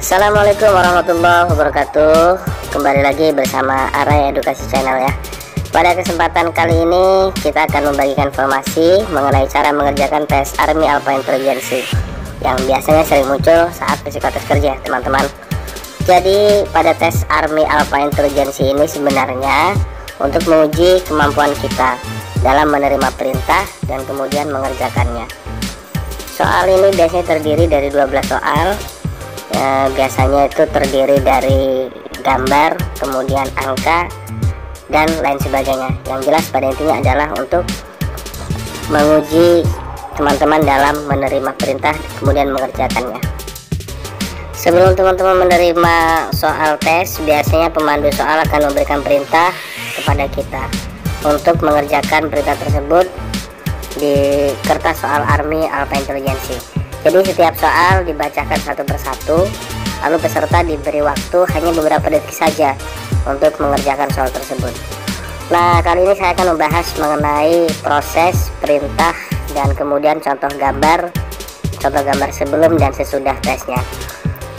Assalamualaikum warahmatullahi wabarakatuh. Kembali lagi bersama Arai Edukasi Channel ya. Pada kesempatan kali ini kita akan membagikan informasi mengenai cara mengerjakan tes Army Alpha Intelligence yang biasanya sering muncul saat psikotes kerja, teman-teman. Jadi pada tes Army Alpha Intelligence ini sebenarnya untuk menguji kemampuan kita dalam menerima perintah dan kemudian mengerjakannya. Soal ini biasanya terdiri dari 12 soal. Biasanya itu terdiri dari gambar, kemudian angka, dan lain sebagainya. Yang jelas pada intinya adalah untuk menguji teman-teman dalam menerima perintah kemudian mengerjakannya. Sebelum teman-teman menerima soal tes, biasanya pemandu soal akan memberikan perintah kepada kita untuk mengerjakan perintah tersebut di kertas soal Army Alpha Intelligence. Jadi setiap soal dibacakan satu persatu, lalu peserta diberi waktu hanya beberapa detik saja untuk mengerjakan soal tersebut. Nah, kali ini saya akan membahas mengenai proses, perintah, dan kemudian contoh gambar sebelum dan sesudah tesnya.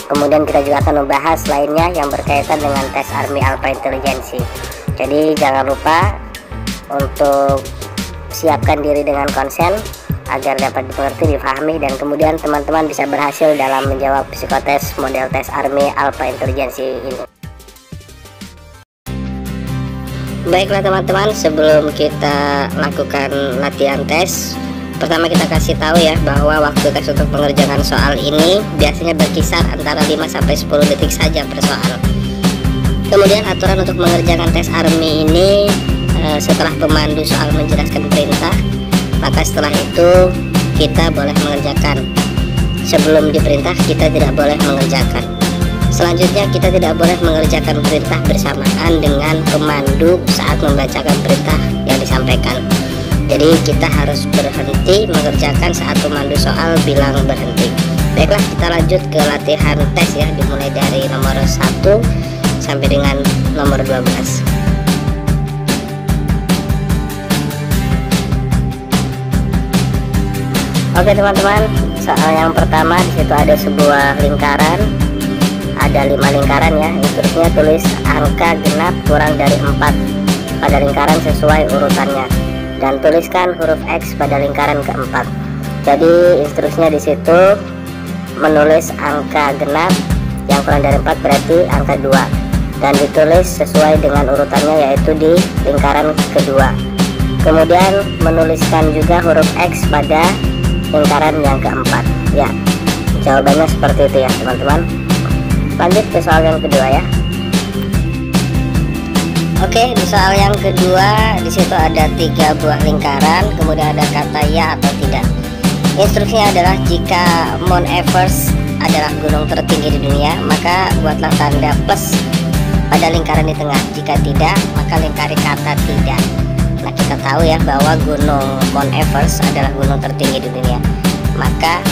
Kemudian kita juga akan membahas lainnya yang berkaitan dengan tes Army Alpha Intelligence. Jadi jangan lupa untuk siapkan diri dengan konsen agar dapat dimengerti, difahami, dan kemudian teman-teman bisa berhasil dalam menjawab psikotes model tes Army Alpha Intelligence ini. Baiklah teman-teman, sebelum kita lakukan latihan tes, pertama kita kasih tahu ya bahwa waktu tes untuk mengerjakan soal ini biasanya berkisar antara 5-10 detik saja per soal. Kemudian aturan untuk mengerjakan tes Army ini setelah pemandu soal menjelaskan perintah, maka setelah itu kita boleh mengerjakan. Sebelum diperintah kita tidak boleh mengerjakan. Selanjutnya kita tidak boleh mengerjakan perintah bersamaan dengan pemandu saat membacakan perintah yang disampaikan. Jadi kita harus berhenti mengerjakan saat pemandu soal bilang berhenti. Baiklah, kita lanjut ke latihan tes ya, dimulai dari nomor 1 sampai dengan nomor 12. Oke teman-teman, soal yang pertama di situ ada sebuah lingkaran, ada 5 lingkaran ya. Instruksinya tulis angka genap kurang dari 4 pada lingkaran sesuai urutannya, dan tuliskan huruf X pada lingkaran keempat. Jadi instruksinya di situ menulis angka genap yang kurang dari 4 berarti angka 2, dan ditulis sesuai dengan urutannya yaitu di lingkaran kedua. Kemudian menuliskan juga huruf X pada lingkaran yang keempat ya. Jawabannya seperti itu ya teman-teman. Lanjut ke soal yang kedua ya. Oke, di soal yang kedua di situ ada 3 buah lingkaran, kemudian ada kata ya atau tidak. Instruksinya adalah jika Mount Everest adalah gunung tertinggi di dunia, maka buatlah tanda plus pada lingkaran di tengah. Jika tidak, maka lingkari kata tidak. Nah, kita tahu ya bahwa gunung Mount Everest adalah gunung tertinggi di dunia, maka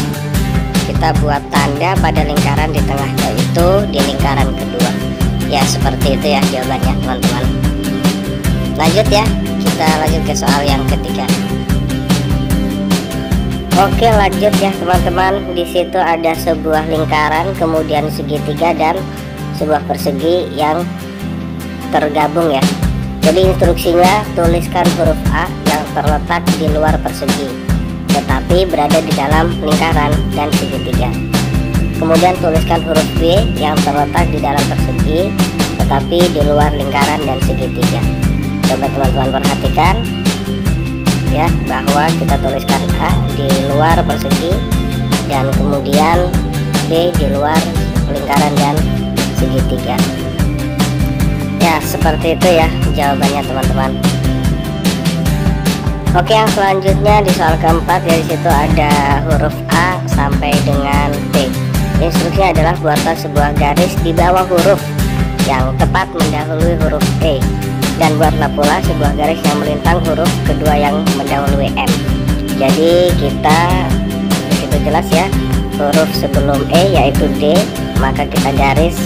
kita buat tanda pada lingkaran di tengah, yaitu di lingkaran kedua ya. Seperti itu ya jawabannya teman-teman. Lanjut ya, kita lanjut ke soal yang ketiga. Oke, lanjut ya teman-teman. Di situ ada sebuah lingkaran, kemudian segitiga dan sebuah persegi yang tergabung ya. Jadi instruksinya tuliskan huruf A yang terletak di luar persegi tetapi berada di dalam lingkaran dan segitiga. Kemudian tuliskan huruf B yang terletak di dalam persegi tetapi di luar lingkaran dan segitiga. Coba teman-teman perhatikan ya bahwa kita tuliskan A di luar persegi dan kemudian B di luar lingkaran dan segitiga. Ya, seperti itu ya jawabannya teman-teman. Oke, yang selanjutnya di soal keempat ya, di situ ada huruf A sampai dengan T. Instruksinya adalah buatlah sebuah garis di bawah huruf yang tepat mendahului huruf E, dan buatlah pula sebuah garis yang melintang huruf kedua yang mendahului M. Jadi kita di situ jelas ya, huruf sebelum E yaitu D, maka kita garis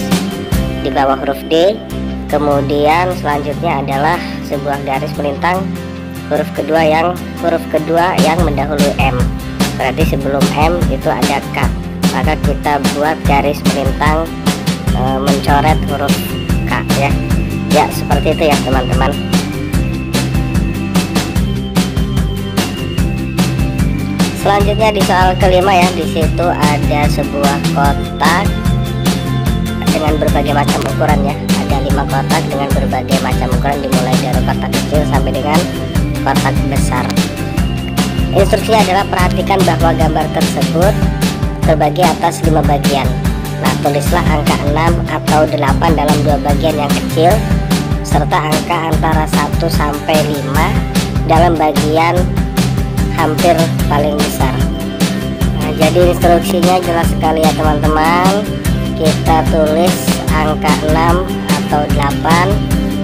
di bawah huruf D. Kemudian selanjutnya adalah sebuah garis melintang huruf kedua yang mendahului M. Berarti sebelum M itu ada K. Maka kita buat garis melintang mencoret huruf K ya. Ya, seperti itu ya teman-teman. Selanjutnya di soal kelima ya, di situ ada sebuah kotak dengan berbagai macam ukuran ya. Ada 5 kotak dengan berbagai macam ukuran, dimulai dari kotak kecil sampai dengan kotak besar. Instruksinya adalah perhatikan bahwa gambar tersebut terbagi atas 5 bagian. Nah, tulislah angka 6 atau 8 dalam 2 bagian yang kecil, serta angka antara 1 sampai 5 dalam bagian hampir paling besar. Nah, jadi instruksinya jelas sekali ya teman-teman. Kita tulis angka 6 atau 8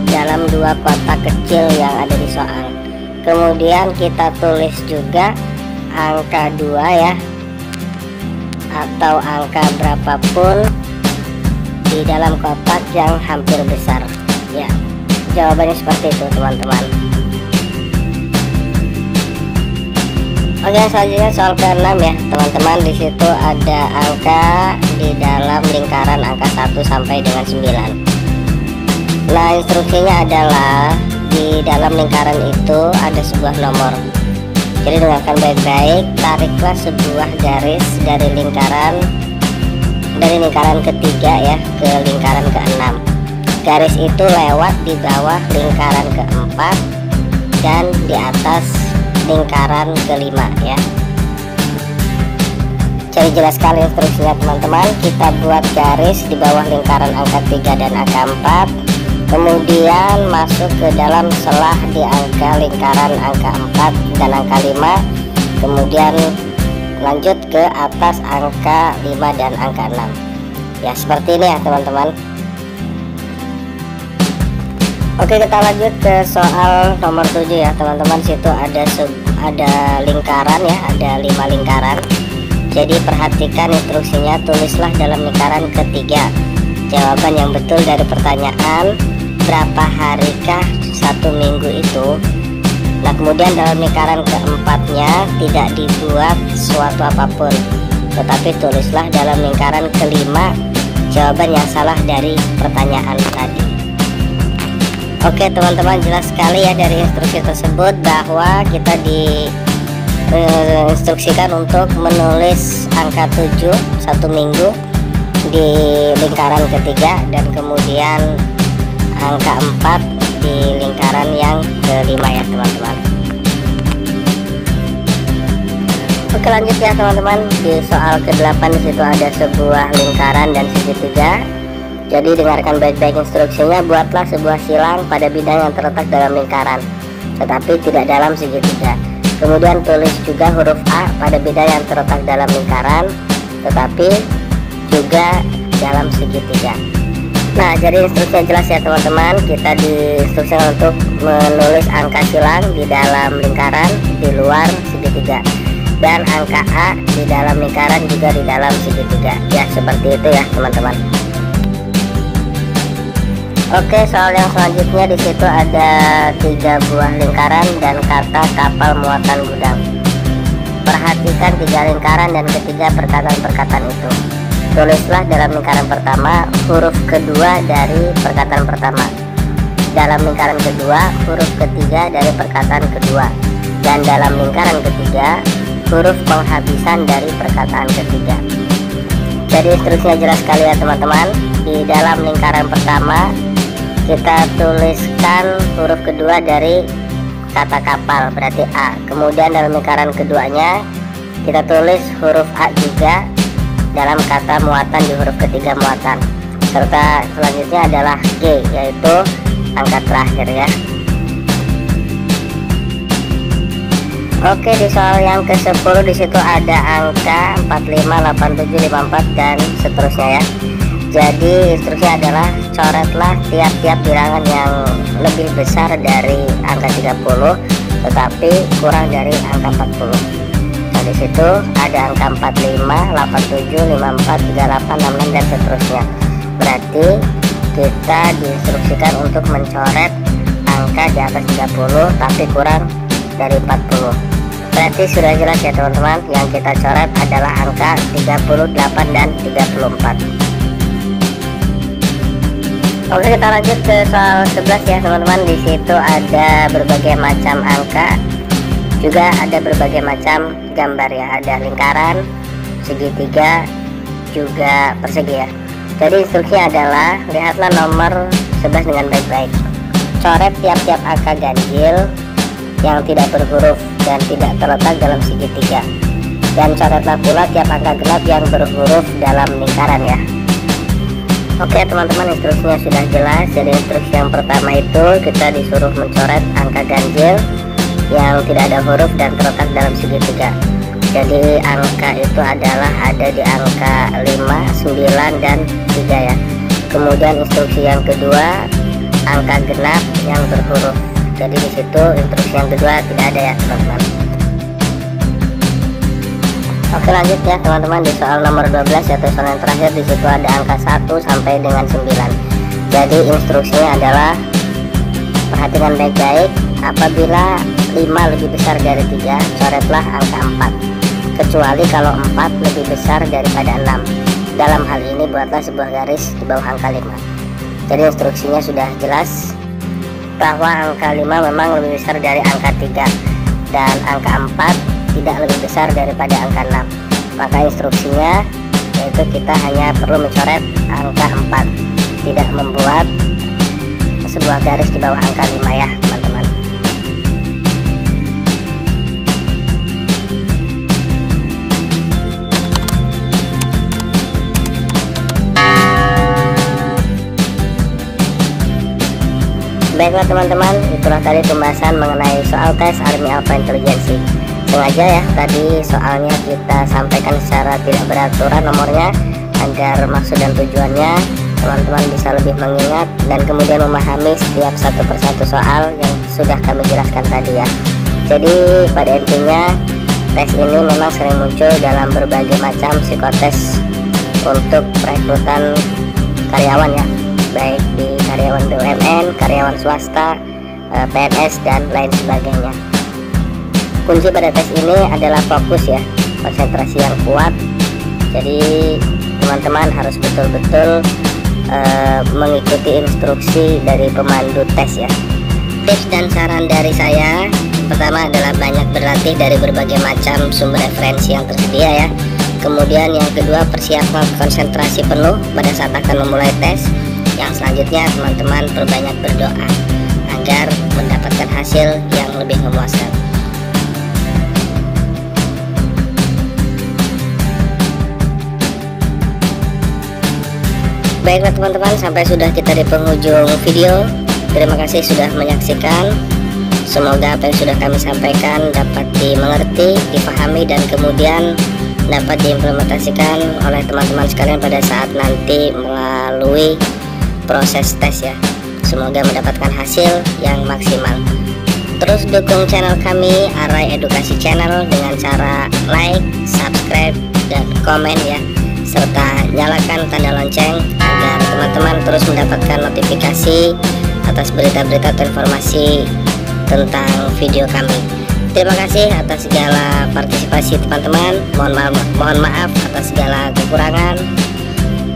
dalam 2 kotak kecil yang ada di soal. Kemudian kita tulis juga angka 2 ya, atau angka berapapun di dalam kotak yang hampir besar ya. Jawabannya seperti itu teman-teman. Oke, selanjutnya soal ke-6 ya teman-teman. Di situ ada angka di dalam lingkaran angka 1 sampai dengan 9. Nah, instruksinya adalah di dalam lingkaran itu ada sebuah nomor. Jadi dengarkan baik-baik, tariklah sebuah garis dari lingkaran ketiga ya ke lingkaran ke-6. Garis itu lewat di bawah lingkaran ke-4 dan di atas lingkaran ke-5 ya. Jadi jelas sekali instruksinya teman-teman. Kita buat garis di bawah lingkaran angka 3 dan angka 4, kemudian masuk ke dalam selah di angka lingkaran angka 4 dan angka 5, kemudian lanjut ke atas angka 5 dan angka 6 ya, seperti ini ya teman-teman. Oke, kita lanjut ke soal nomor 7 ya teman-teman. Situ ada lingkaran ya, ada 5 lingkaran. Jadi perhatikan instruksinya, tulislah dalam lingkaran ketiga jawaban yang betul dari pertanyaan berapa harikah 1 minggu itu. Nah, kemudian dalam lingkaran keempatnya tidak dibuat suatu apapun, tetapi tulislah dalam lingkaran kelima jawaban yang salah dari pertanyaan tadi. Oke teman-teman, jelas sekali ya dari instruksi tersebut bahwa kita diinstruksikan untuk menulis angka 7 1 minggu di lingkaran ketiga, dan kemudian angka 4 di lingkaran yang kelima ya teman-teman. Oke, lanjut ya teman-teman. Di soal ke-8 disitu ada sebuah lingkaran dan segitiga. Jadi dengarkan baik-baik instruksinya, buatlah sebuah silang pada bidang yang terletak dalam lingkaran tetapi tidak dalam segitiga. Kemudian tulis juga huruf A pada bidang yang terletak dalam lingkaran tetapi juga dalam segitiga. Nah, jadi instruksinya jelas ya teman-teman. Kita diinstruksikan untuk menulis angka silang di dalam lingkaran di luar segitiga, dan angka A di dalam lingkaran juga di dalam segitiga ya, seperti itu ya teman-teman. Oke, soal yang selanjutnya di situ ada 3 buah lingkaran dan kata kapal muatan gudang. Perhatikan 3 lingkaran dan ketiga perkataan-perkataan itu. Tulislah dalam lingkaran pertama huruf kedua dari perkataan pertama, dalam lingkaran kedua huruf ketiga dari perkataan kedua, dan dalam lingkaran ketiga huruf penghabisan dari perkataan ketiga. Jadi instruksinya jelas sekali ya teman-teman. Di dalam lingkaran pertama kita tuliskan huruf kedua dari kata kapal, berarti A. Kemudian dalam lingkaran keduanya kita tulis huruf A juga dalam kata muatan di huruf ketiga muatan, serta selanjutnya adalah G, yaitu angka terakhir ya. Oke, di soal yang ke-10 di situ ada angka 45, 87, 54 dan seterusnya ya. Jadi instruksinya adalah coretlah tiap-tiap bilangan yang lebih besar dari angka 30 tetapi kurang dari angka 40. Nah, di situ ada angka 45, 87, 54, 38, 66 dan seterusnya. Berarti kita diinstruksikan untuk mencoret angka di atas 30 tapi kurang dari 40. Berarti sudah jelas ya teman-teman, yang kita coret adalah angka 38 dan 34. Oke, kita lanjut ke soal 11 ya teman-teman. Di situ ada berbagai macam angka, juga ada berbagai macam gambar ya. Ada lingkaran, segitiga, juga persegi ya. Jadi instruksinya adalah lihatlah nomor 11 dengan baik-baik. Coret tiap-tiap angka ganjil yang tidak berhuruf dan tidak terletak dalam segitiga. Dan coretlah pula tiap angka genap yang berhuruf dalam lingkaran ya. Oke teman-teman, instruksinya sudah jelas. Jadi instruksi yang pertama itu kita disuruh mencoret angka ganjil yang tidak ada huruf dan terletak dalam segitiga. Jadi angka itu adalah ada di angka 5, 9, dan 3 ya. Kemudian instruksi yang kedua angka genap yang berhuruf. Jadi di situ instruksi yang kedua tidak ada ya teman-teman. Oke, lanjut ya teman-teman di soal nomor 12 yaitu soal yang terakhir. Di situ ada angka 1 sampai dengan 9. Jadi instruksinya adalah perhatikan baik-baik. Apabila 5 lebih besar dari 3, coretlah angka 4. Kecuali kalau 4 lebih besar daripada 6. Dalam hal ini buatlah sebuah garis di bawah angka 5. Jadi instruksinya sudah jelas bahwa angka 5 memang lebih besar dari angka 3 dan angka 4 tidak lebih besar daripada angka 6. Maka instruksinya yaitu kita hanya perlu mencoret angka 4, tidak membuat sebuah garis di bawah angka 5 ya teman-teman. Baiklah teman-teman, itulah tadi pembahasan mengenai soal tes Army Alpha Intelijensi. Sengaja ya tadi soalnya kita sampaikan secara tidak beraturan nomornya agar maksud dan tujuannya teman-teman bisa lebih mengingat dan kemudian memahami setiap satu persatu soal yang sudah kami jelaskan tadi ya. Jadi pada intinya tes ini memang sering muncul dalam berbagai macam psikotes untuk perekrutan karyawan ya, baik di karyawan BUMN, karyawan swasta, PNS, dan lain sebagainya. Kunci pada tes ini adalah fokus ya, konsentrasi yang kuat. Jadi teman-teman harus betul-betul mengikuti instruksi dari pemandu tes ya. Tips dan saran dari saya, pertama adalah banyak berlatih dari berbagai macam sumber referensi yang tersedia ya. Kemudian yang kedua, persiapkan konsentrasi penuh pada saat akan memulai tes. Yang selanjutnya teman-teman perbanyak berdoa agar mendapatkan hasil yang lebih memuaskan. Baiklah teman-teman, sampai sudah kita di penghujung video. Terima kasih sudah menyaksikan. Semoga apa yang sudah kami sampaikan dapat dimengerti, dipahami, dan kemudian dapat diimplementasikan oleh teman-teman sekalian pada saat nanti melalui proses tes ya. Semoga mendapatkan hasil yang maksimal. Terus dukung channel kami Arai Edukasi Channel dengan cara like, subscribe, dan komen ya, serta nyalakan tanda lonceng agar teman-teman terus mendapatkan notifikasi atas berita-berita atau informasi tentang video kami. Terima kasih atas segala partisipasi teman-teman. Mohon maaf atas segala kekurangan.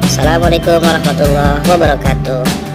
Assalamualaikum warahmatullahi wabarakatuh.